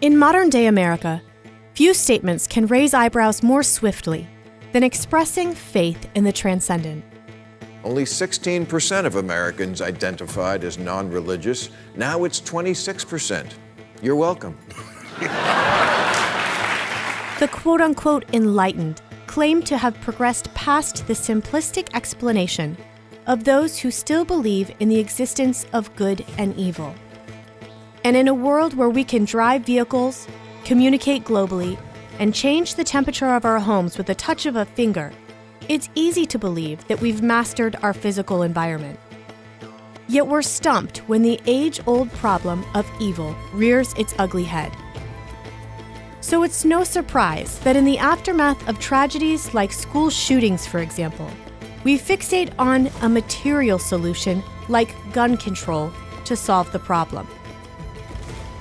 In modern-day America, few statements can raise eyebrows more swiftly than expressing faith in the transcendent. Only 16% of Americans identified as non-religious. Now it's 26%. You're welcome. The quote-unquote enlightened claim to have progressed past the simplistic explanation of those who still believe in the existence of good and evil. And in a world where we can drive vehicles, communicate globally, and change the temperature of our homes with the touch of a finger, it's easy to believe that we've mastered our physical environment. Yet we're stumped when the age-old problem of evil rears its ugly head. So it's no surprise that in the aftermath of tragedies like school shootings, for example, we fixate on a material solution like gun control to solve the problem.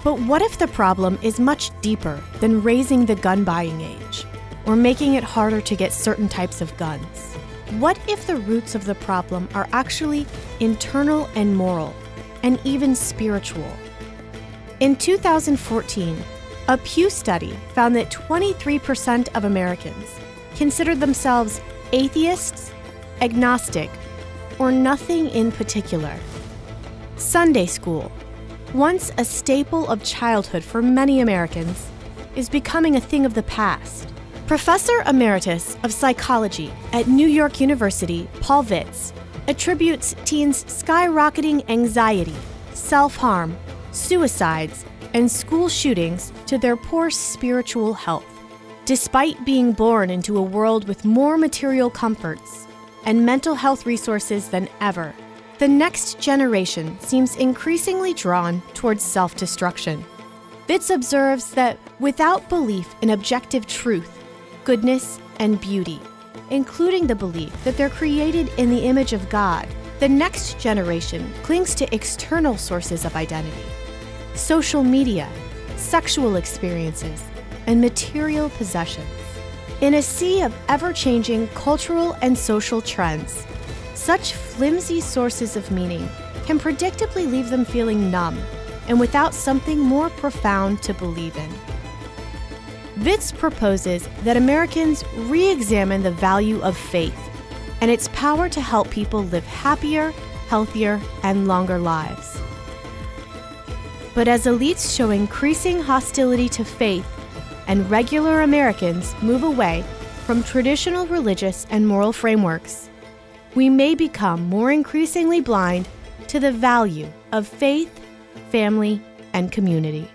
But what if the problem is much deeper than raising the gun buying age or making it harder to get certain types of guns? What if the roots of the problem are actually internal and moral, and even spiritual? In 2014, a Pew study found that 23% of Americans considered themselves atheists, agnostic, or nothing in particular. Sunday school, once a staple of childhood for many Americans, is becoming a thing of the past. Professor Emeritus of Psychology at New York University, Paul Vitz, attributes teens' skyrocketing anxiety, self-harm, suicides, and school shootings to their poor spiritual health. Despite being born into a world with more material comforts and mental health resources than ever, the next generation seems increasingly drawn towards self-destruction. Vitz observes that without belief in objective truth, goodness, and beauty, including the belief that they're created in the image of God, the next generation clings to external sources of identity: social media, sexual experiences, and material possessions. In a sea of ever-changing cultural and social trends, such flimsy sources of meaning can predictably leave them feeling numb and without something more profound to believe in. Vitz proposes that Americans re-examine the value of faith and its power to help people live happier, healthier, and longer lives. But as elites show increasing hostility to faith and regular Americans move away from traditional religious and moral frameworks, we may become more increasingly blind to the value of faith, family, and community.